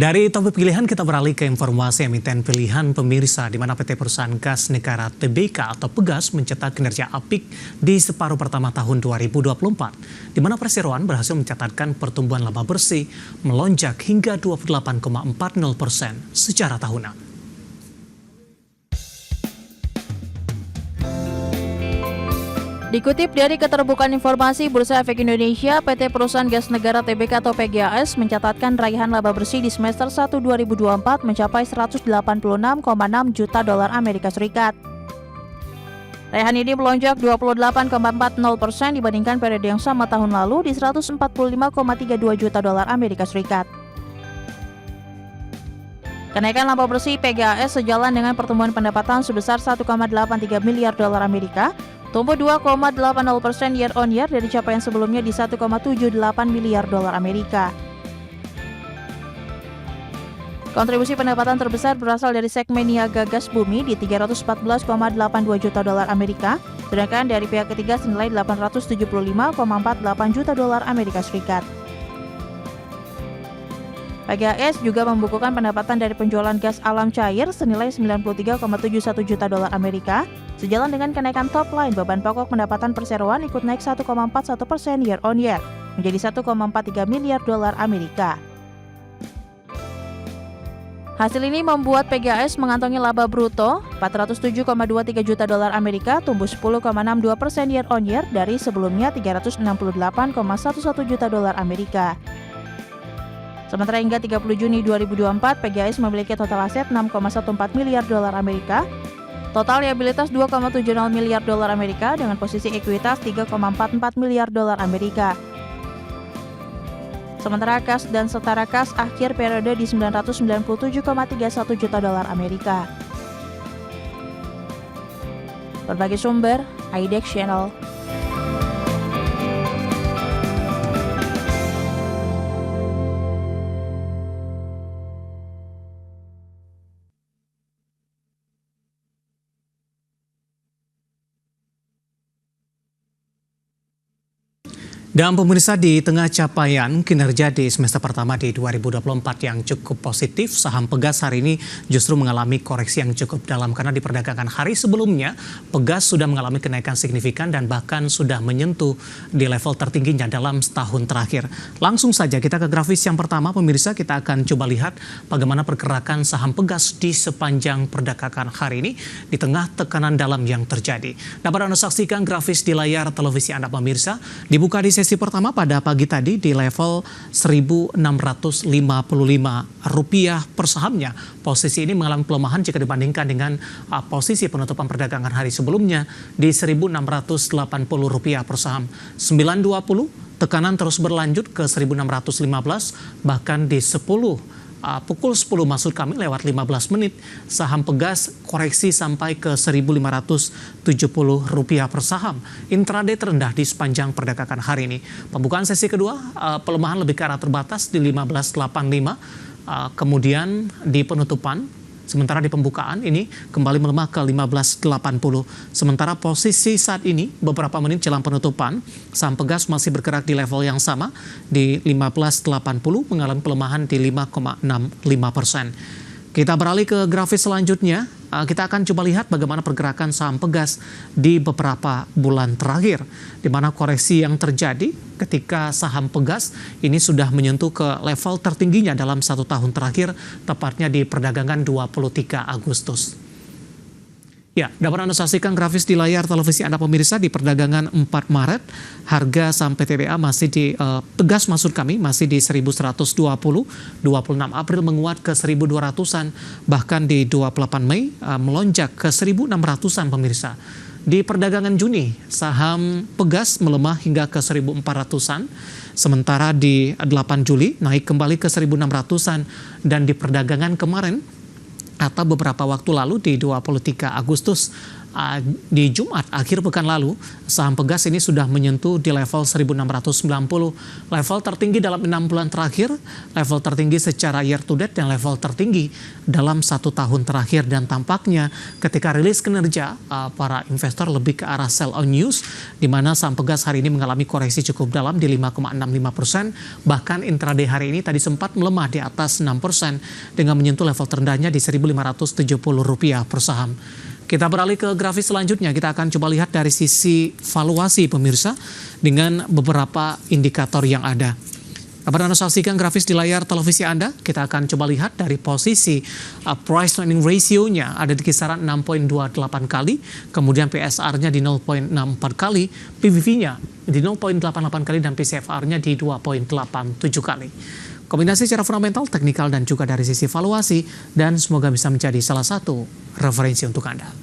Dari topik pilihan kita beralih ke informasi emiten pilihan pemirsa di mana PT Perusahaan Gas Negara TBK atau Pegas mencetak kinerja apik di separuh pertama tahun 2024, di mana Perseroan berhasil mencatatkan pertumbuhan laba bersih melonjak hingga 28,40% secara tahunan. Dikutip dari Keterbukaan Informasi Bursa Efek Indonesia, PT Perusahaan Gas Negara TBK atau PGAS mencatatkan raihan laba bersih di semester 1 2024 mencapai 186,6 juta dolar Amerika Serikat. Raihan ini melonjak 28,40% dibandingkan periode yang sama tahun lalu di 145,32 juta dolar Amerika Serikat. Kenaikan laba bersih PGAS sejalan dengan pertumbuhan pendapatan sebesar 1,83 miliar dolar Amerika, tumbuh 2,80% year on year dari capaian sebelumnya di 1,78 miliar dolar Amerika. Kontribusi pendapatan terbesar berasal dari segmen niaga gas bumi di 314,82 juta dolar Amerika, sedangkan dari pihak ketiga senilai 875,48 juta dolar Amerika Serikat. PGAS juga membukukan pendapatan dari penjualan gas alam cair senilai 93,71 juta dolar Amerika. Sejalan dengan kenaikan top line, beban pokok pendapatan perseroan ikut naik 1,41% year on year, menjadi 1,43 miliar dolar Amerika. Hasil ini membuat PGAS mengantongi laba bruto 407,23 juta dolar Amerika, tumbuh 10,62% year on year dari sebelumnya 368,11 juta dolar Amerika. Sementara hingga 30 Juni 2024, PGAS memiliki total aset 6,14 miliar dolar Amerika, total liabilitas 2,70 miliar dolar Amerika dengan posisi ekuitas 3,44 miliar dolar Amerika. Sementara kas dan setara kas akhir periode di 997,31 juta dolar Amerika. Berbagai sumber, IDEX Channel. Dan pemirsa, di tengah capaian kinerja di semester pertama di 2024 yang cukup positif, saham Pegas hari ini justru mengalami koreksi yang cukup dalam karena di perdagangan hari sebelumnya Pegas sudah mengalami kenaikan signifikan dan bahkan sudah menyentuh di level tertingginya dalam setahun terakhir. Langsung saja kita ke grafis yang pertama, pemirsa, kita akan coba lihat bagaimana pergerakan saham Pegas di sepanjang perdagangan hari ini di tengah tekanan dalam yang terjadi. Dapat Anda saksikan grafis di layar televisi Anda, pemirsa. Dibuka di sesi pertama pada pagi tadi di level Rp1.655 per sahamnya. Posisi ini mengalami pelemahan jika dibandingkan dengan posisi penutupan perdagangan hari sebelumnya di Rp1.680 per saham. 9.20 tekanan terus berlanjut ke 1.615, bahkan di pukul 10 maksud kami lewat 15 menit, saham Pegas koreksi sampai ke Rp1.570 per saham. Intraday terendah di sepanjang perdagangan hari ini. Pembukaan sesi kedua, pelemahan lebih ke arah terbatas di 15.85, kemudian di penutupan. Sementara di pembukaan ini kembali melemah ke 15.80. Sementara posisi saat ini beberapa menit jelang penutupan, saham Pegas masih bergerak di level yang sama di 15.80 mengalami pelemahan di 5,65%. Kita beralih ke grafis selanjutnya. Kita akan coba lihat bagaimana pergerakan saham Pegas di beberapa bulan terakhir, di mana koreksi yang terjadi ketika saham Pegas ini sudah menyentuh ke level tertingginya dalam satu tahun terakhir, tepatnya di perdagangan 23 Agustus. Ya, dapat Anda saksikan grafis di layar televisi Anda, pemirsa. Di perdagangan 4 Maret, harga saham PTBA masih di Pegas maksud kami masih di 1.120, 26 April menguat ke 1.200-an, bahkan di 28 Mei melonjak ke 1.600-an, pemirsa. Di perdagangan Juni, saham Pegas melemah hingga ke 1.400-an, sementara di 8 Juli naik kembali ke 1.600-an, dan di perdagangan kemarin atau beberapa waktu lalu di 23 Agustus di Jumat akhir pekan lalu, saham Pegas ini sudah menyentuh di level 1.690, level tertinggi dalam 6 bulan terakhir, level tertinggi secara year to date, dan level tertinggi dalam 1 tahun terakhir. Dan tampaknya ketika rilis kinerja, para investor lebih ke arah sell on news, di mana saham Pegas hari ini mengalami koreksi cukup dalam di 5,65%, bahkan intraday hari ini tadi sempat melemah di atas 6% dengan menyentuh level terendahnya di Rp1.570 per saham. Kita beralih ke grafis selanjutnya, kita akan coba lihat dari sisi valuasi pemirsa dengan beberapa indikator yang ada. Dapat Anda saksikan grafis di layar televisi Anda, kita akan coba lihat dari posisi price earning ratio-nya ada di kisaran 6.28 kali, kemudian PSR-nya di 0.64 kali, PBV-nya di 0.88 kali, dan PCFR-nya di 2.87 kali. Kombinasi secara fundamental, teknikal, dan juga dari sisi valuasi, dan semoga bisa menjadi salah satu referensi untuk Anda.